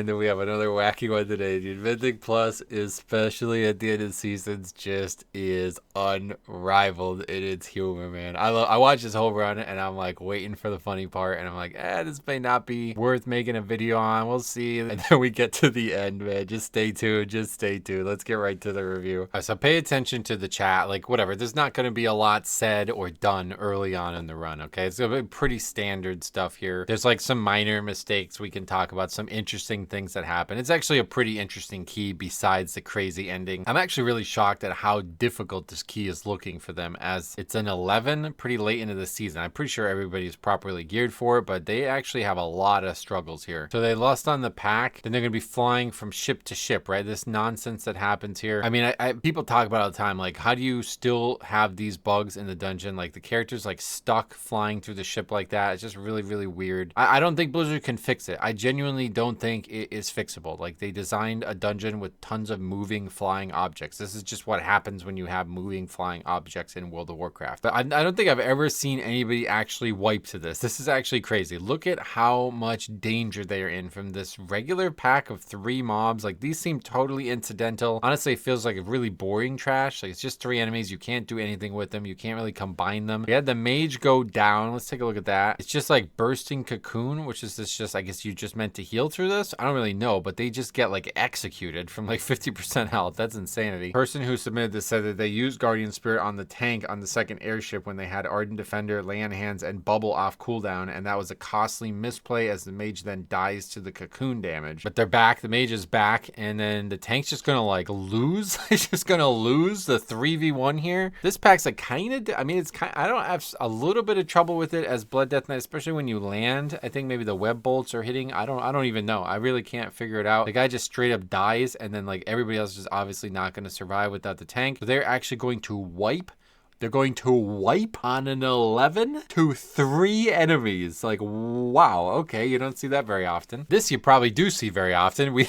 and then we have another wacky one today, dude. Mythic Plus, especially at the end of the seasons, just is unrivaled in its humor, man. I watched this whole run, and I'm like waiting for the funny part, and I'm like, this may not be worth making a video on. We'll see. And then we get to the end, man. Just stay tuned. Just stay tuned. Let's get right to the review. So pay attention to the chat. Like, whatever. There's not going to be a lot said or done early on in the run, okay? It's going to be pretty standard stuff here. There's like some minor mistakes we can talk about, some interesting things that happen. It's actually a pretty interesting key besides the crazy ending. I'm actually really shocked at how difficult this key is looking for them, as it's an 11 pretty late into the season. I'm pretty sure everybody's properly geared for it, but they actually have a lot of struggles here. So they lost on the pack, then they're going to be flying from ship to ship, right? This nonsense that happens here. I mean, people talk about it all the time, like, how do you still have these bugs in the dungeon? Like, the character's like stuck flying through the ship like that. It's just really, really weird. I don't think Blizzard can fix it. I genuinely don't think it is fixable. Like, they designed a dungeon with tons of moving flying objects. This is just what happens when you have moving flying objects in World of Warcraft. But I don't think I've ever seen anybody actually wipe to this. This is actually crazy. Look at how much danger they are in from this regular pack of 3 mobs. Like, these seem totally incidental. Honestly, it feels like a really boring trash. Like, it's just 3 enemies. You can't do anything with them. You can't really combine them. We had the mage go down. Let's take a look at that. It's just like bursting cocoon, which is this just, I guess you just meant to heal through this. I don't really know, but they just get like executed from like 50% health. That's insanity. Person who submitted this said that they used Guardian Spirit on the tank on the second airship when they had Ardent Defender, Lay on Hands, and Bubble off cooldown, and that was a costly misplay as the mage then dies to the cocoon damage. But they're back. The mage is back, and then the tank's just gonna like lose. It's just gonna lose the 3v1 here. This pack's like kind of, I mean, it's kind, I don't have a little bit of trouble with it as Blood Death Knight, especially when you land. I think maybe the web bolts are hitting. I don't even know. I really can't figure it out. The guy just straight up dies, and then like everybody else is obviously not going to survive without the tank. So they're actually going to wipe. They're going to wipe on an 11 to 3 enemies. Like, wow. Okay, you don't see that very often. This you probably do see very often. We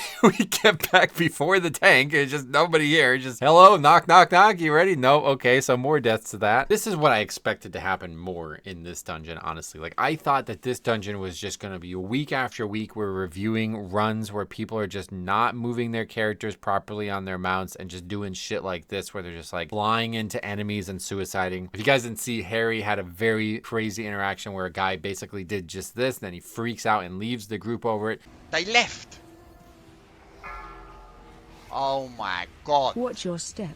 get back before the tank. It's just nobody here. Just, hello, knock, knock, knock. You ready? No. Okay, so more deaths to that. This is what I expected to happen more in this dungeon, honestly. Like, I thought that this dungeon was just going to be week after week. We're reviewing runs where people are just not moving their characters properly on their mounts and just doing shit like this, where they're just like flying into enemies and suiciding. If you guys didn't see, Harry had a very crazy interaction where a guy basically did just this, then he freaks out and leaves the group over it. They left. Oh my god. Watch your step.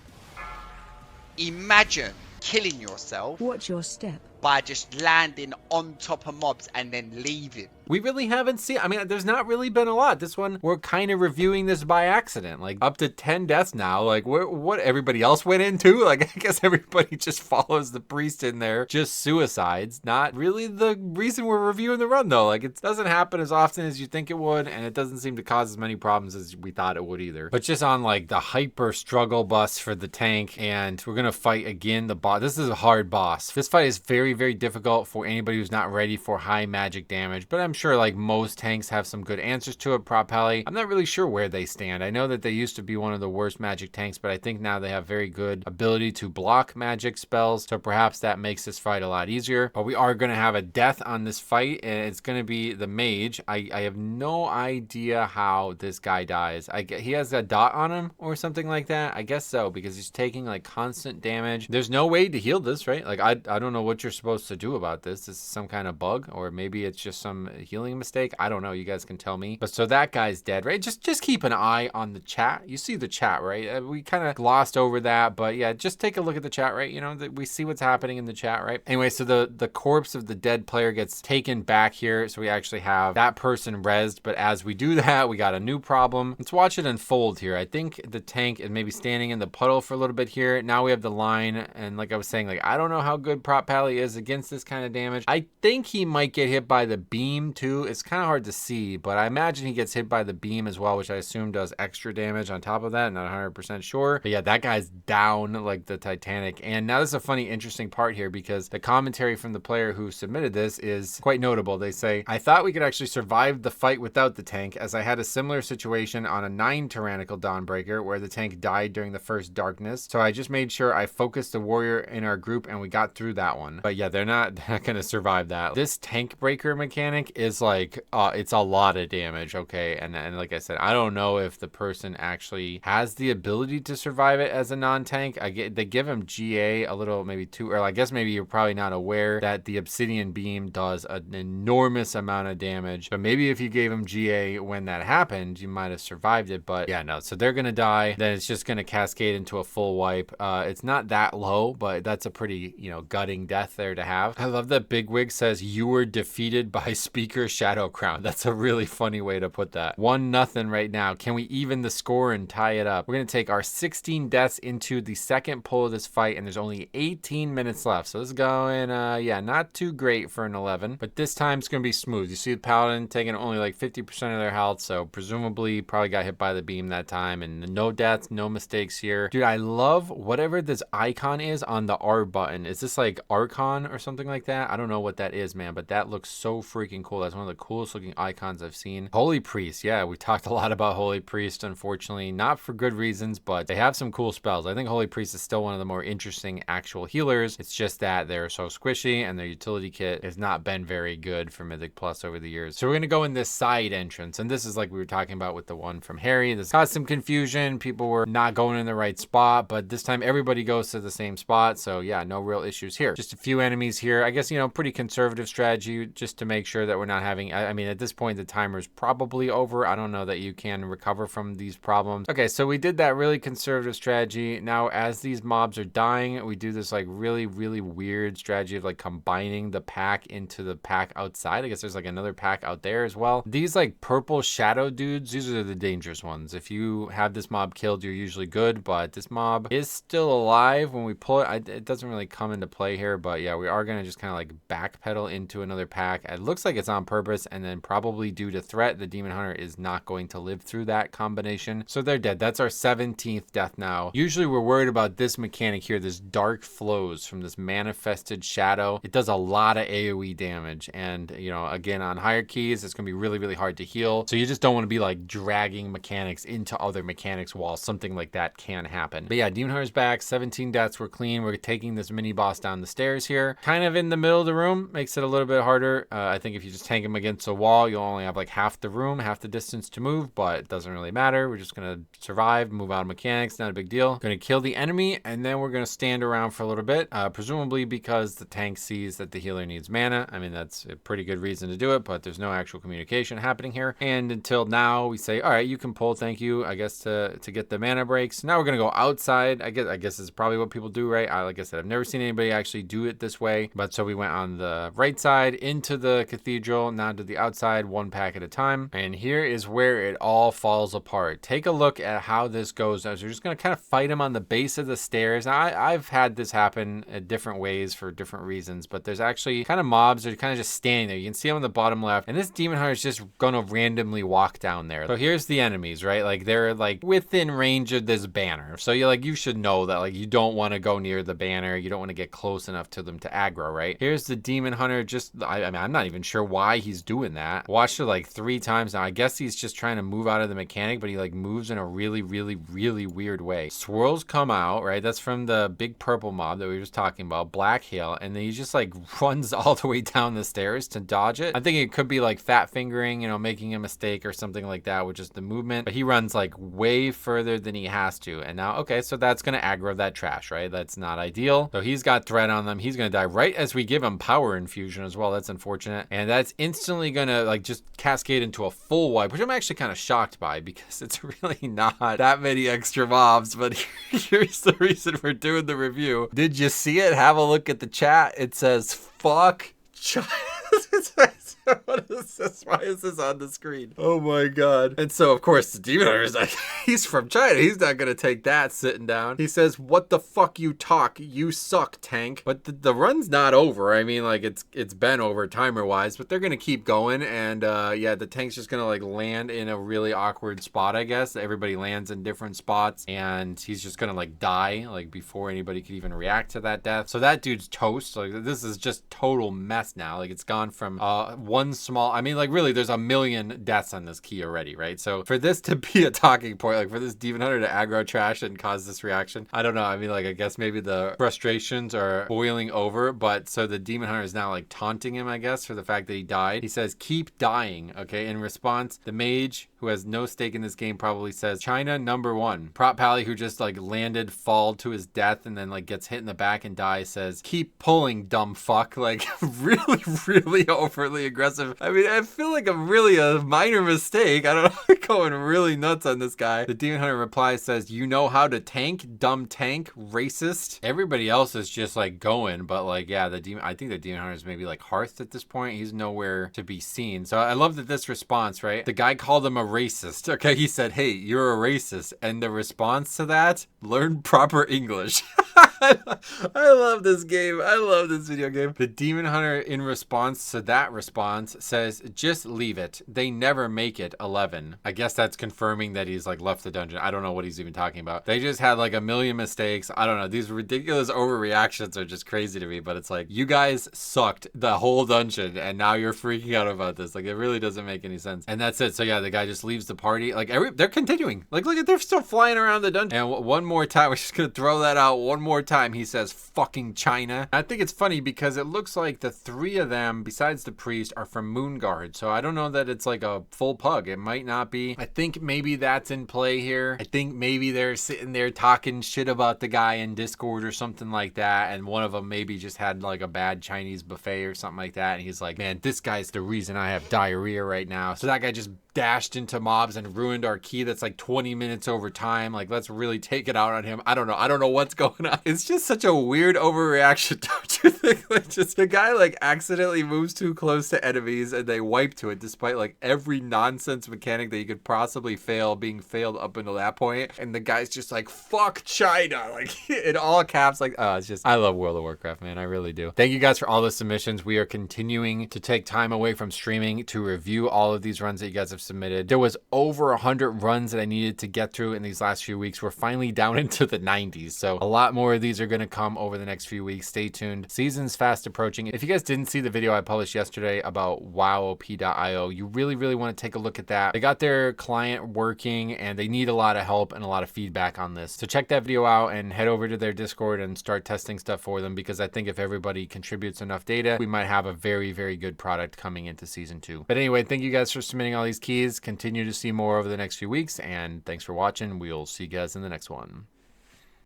Imagine killing yourself. Watch your step. By just landing on top of mobs and then leaving. We really haven't seen, I mean, there's not really been a lot. This one, we're kind of reviewing this by accident. Like, up to 10 deaths now. Like, what everybody else went into? Like, I guess everybody just follows the priest in there. Just suicides. Not really the reason we're reviewing the run, though. Like, it doesn't happen as often as you think it would, and it doesn't seem to cause as many problems as we thought it would either. But just on, like, the hyper struggle bus for the tank, and we're gonna fight again the boss. This is a hard boss. This fight is very, very difficult for anybody who's not ready for high magic damage, but I'm sure like most tanks have some good answers to it. Prop Pally, I'm not really sure where they stand. I know that they used to be one of the worst magic tanks, but I think now they have very good ability to block magic spells, so perhaps that makes this fight a lot easier. But we are going to have a death on this fight, and it's going to be the mage. I have no idea how this guy dies. He has a dot on him or something like that. I guess so, because he's taking like constant damage. There's no way to heal this, right? Like, I don't know what you're supposed to do about this. This is some kind of bug, or maybe it's just some healing mistake. I don't know. You guys can tell me. But so that guy's dead, right? Just keep an eye on the chat. You see the chat, right? We kind of glossed over that, but yeah, just take a look at the chat, right? You know, we see what's happening in the chat, right? Anyway, so the corpse of the dead player gets taken back here, so we actually have that person rezzed. But as we do that, we got a new problem. Let's watch it unfold here. I think the tank is maybe standing in the puddle for a little bit here. Now we have the line, and like I was saying, like, I don't know how good Prop Pally is against this kind of damage. I think he might get hit by the beam too. It's kind of hard to see, but I imagine he gets hit by the beam as well, which I assume does extra damage on top of that. Not 100% sure, but yeah, that guy's down like the Titanic. And now this is a funny, interesting part here, because the commentary from the player who submitted this is quite notable. They say, I thought we could actually survive the fight without the tank, as I had a similar situation on a 9 Tyrannical Dawnbreaker where the tank died during the first darkness. So I just made sure I focused the warrior in our group and we got through that one. But yeah, they're not gonna survive that. This tank breaker mechanic is like, it's a lot of damage, okay? And like I said, I don't know if the person actually has the ability to survive it as a non-tank. They give him GA a little, maybe too, or I guess maybe you're probably not aware that the Obsidian Beam does an enormous amount of damage. But maybe if you gave him GA when that happened, you might have survived it. But yeah, no, so they're gonna die. Then it's just gonna cascade into a full wipe. It's not that low, but that's a pretty, gutting death there to have. I love that Bigwig says you were defeated by Speaker Shadow Crown. That's a really funny way to put that. 1-0 right now. Can we even the score and tie it up? We're gonna take our 16 deaths into the second pull of this fight, and there's only 18 minutes left. So this is going, yeah, not too great for an 11, but this time it's gonna be smooth. You see the Paladin taking only like 50% of their health, so presumably probably got hit by the beam that time, and no deaths, no mistakes here. Dude, I love whatever this icon is on the R button. Is this like Archon or something like that? I don't know what that is, man, but that looks so freaking cool. That's one of the coolest looking icons I've seen. Holy Priest, yeah, we talked a lot about Holy Priest, unfortunately, not for good reasons, but they have some cool spells. I think Holy Priest is still one of the more interesting actual healers. It's just that they're so squishy, and their utility kit has not been very good for Mythic Plus over the years. So we're gonna go in this side entrance, and this is like we were talking about with the one from Harry. This caused some confusion. People were not going in the right spot, but this time everybody goes to the same spot. So yeah, no real issues here. Just a few enemies here. I guess, pretty conservative strategy just to make sure that we're not having, I mean, at this point, the timer's probably over. I don't know that you can recover from these problems. Okay, so we did that really conservative strategy. Now, as these mobs are dying, we do this like really, really weird strategy of like combining the pack into the pack outside. I guess there's like another pack out there as well. These like purple shadow dudes, these are the dangerous ones. If you have this mob killed, you're usually good, but this mob is still alive when we pull it. It doesn't really come into play here, but yeah, we are going to just kind of like backpedal into another pack. It looks like it's on purpose, and then probably due to threat, the Demon Hunter is not going to live through that combination. So they're dead. That's our 17th death now. Usually we're worried about this mechanic here, this dark flows from this manifested shadow. It does a lot of AoE damage, and again, on higher keys, it's going to be really, really hard to heal. So you just don't want to be like dragging mechanics into other mechanics while something like that can happen. But yeah, Demon Hunter's back, 17 deaths, we're clean. We're taking this mini boss down the stairs here. Kind of in the middle of the room, makes it a little bit harder. I think if you just tank him against a wall, you'll only have like half the room, half the distance to move, but it doesn't really matter. We're just gonna survive, move out of mechanics, not a big deal. Gonna kill the enemy, and then we're gonna stand around for a little bit, presumably because the tank sees that the healer needs mana. I mean, that's a pretty good reason to do it, but there's no actual communication happening here. And until now, we say, all right, you can pull, thank you, I guess, to get the mana breaks. Now we're gonna go outside. I guess it's probably what people do, right? Like I said, I've never seen anybody actually do it this way, but so we went on the right side into the cathedral, now to the outside, one pack at a time. And here is where it all falls apart. Take a look at how this goes. As we're just going to kind of fight him on the base of the stairs. Now, I've had this happen in different ways for different reasons, but there's actually kind of mobs that are kind of just standing there. You can see them on the bottom left, and this Demon Hunter is just going to randomly walk down there. So here's the enemies, right? Like they're like within range of this banner. So you should know that like you don't want to go near the banner. You don't want to get close enough to them to aggro, right? Here's the Demon Hunter. Just, I mean, I'm not even sure why he's doing that. Watched it like 3 times now. I guess he's just trying to move out of the mechanic, but he like moves in a really, really, really weird way. Swirls come out, right? That's from the big purple mob that we were just talking about, Black Hail, and then he just like runs all the way down the stairs to dodge it. I think it could be like fat fingering, making a mistake or something like that with just the movement, but he runs like way further than he has to. And now, okay, so that's gonna aggro that trash, right? That's not ideal. So he's got threat on them. He's gonna die right as we give him power infusion as well. That's unfortunate, and that's instantly gonna like just cascade into a full wipe, which I'm actually kind of shocked by because it's really not that many extra mobs. But here's the reason we're doing the review. Did you see it? Have a look at the chat. It says fuck China. What is this? Why is this on the screen? Oh my god. And so, of course, the Demon Hunter is like, he's from China. He's not gonna take that sitting down. He says, what the fuck you talk? You suck, tank. But the run's not over. I mean, like, it's been over timer-wise, but they're gonna keep going. And, yeah, the tank's just gonna, like, land in a really awkward spot, I guess. Everybody lands in different spots, and he's just gonna, like, die, like, before anybody could even react to that death. So that dude's toast. Like, this is just total mess now. Like, it's gone from from one small, I mean, like really there's a million deaths on this key already, right? So for this to be a talking point, like for this Demon Hunter to aggro trash and cause this reaction, I don't know. I mean, like I guess maybe the frustrations are boiling over, but so the Demon Hunter is now like taunting him, I guess, for the fact that he died. He says, keep dying, okay? In response, the mage, who has no stake in this game, probably says, China #1. Prop Pally, who just like landed, fall to his death, and then like gets hit in the back and dies, says, keep pulling, dumb fuck. Like really, really overly aggressive. I mean, I feel like I'm really a minor mistake. I don't know, going really nuts on this guy. The Demon Hunter replies, says, you know how to tank, dumb tank, racist. Everybody else is just like going, but like, yeah, I think the Demon Hunter is maybe like Hearth at this point. He's nowhere to be seen. So I love that this response, right? The guy called him a racist. Okay, he said, hey, you're a racist. And the response to that, learn proper English. I love this game. I love this video game. The Demon Hunter, in response to that response, says, just leave it. They never make it 11. I guess that's confirming that he's like left the dungeon. I don't know what he's even talking about. They just had like a million mistakes. I don't know. These ridiculous overreactions are just crazy to me, but it's like, you guys sucked the whole dungeon and now you're freaking out about this. Like, it really doesn't make any sense. And that's it. So yeah, the guy just leaves the party. Like they're continuing. Like, look at, they're still flying around the dungeon. And one more time, we're just gonna throw that out one more time. He says, fucking China. I think it's funny because it looks like the three of them, besides the priest, are from Moonguard. So I don't know that it's like a full pug. It might not be. I think maybe that's in play here. I think maybe they're sitting there talking shit about the guy in Discord or something like that. And one of them maybe just had like a bad Chinese buffet or something like that. And he's like, man, this guy's the reason I have diarrhea right now. So that guy just dashed into mobs and ruined our key that's like 20 minutes over time. Like, let's really take it out on him. I don't know what's going on. It's just such a weird overreaction, don't you think? Like, just the guy like accidentally moves too close to enemies and they wipe to it, despite like every nonsense mechanic that you could possibly fail being failed up until that point. And the guy's just like, fuck China, like in all caps. Like, oh, it's just, I love World of Warcraft, man. I really do. Thank you guys for all the submissions. We are continuing to take time away from streaming to review all of these runs that you guys have submitted. There was over 100 runs that I needed to get through in these last few weeks. We're finally down into the 90s. So a lot more of these are going to come over the next few weeks. Stay tuned. Season's fast approaching. If you guys didn't see the video I published yesterday about wowop.io, you really want to take a look at that. They got their client working and they need a lot of help and a lot of feedback on this. So check that video out and head over to their Discord and start testing stuff for them, because I think if everybody contributes enough data, we might have a very good product coming into season 2. But anyway, thank you guys for submitting all these keys. Continue to see more over the next few weeks, and thanks for watching. We'll see you guys in the next one.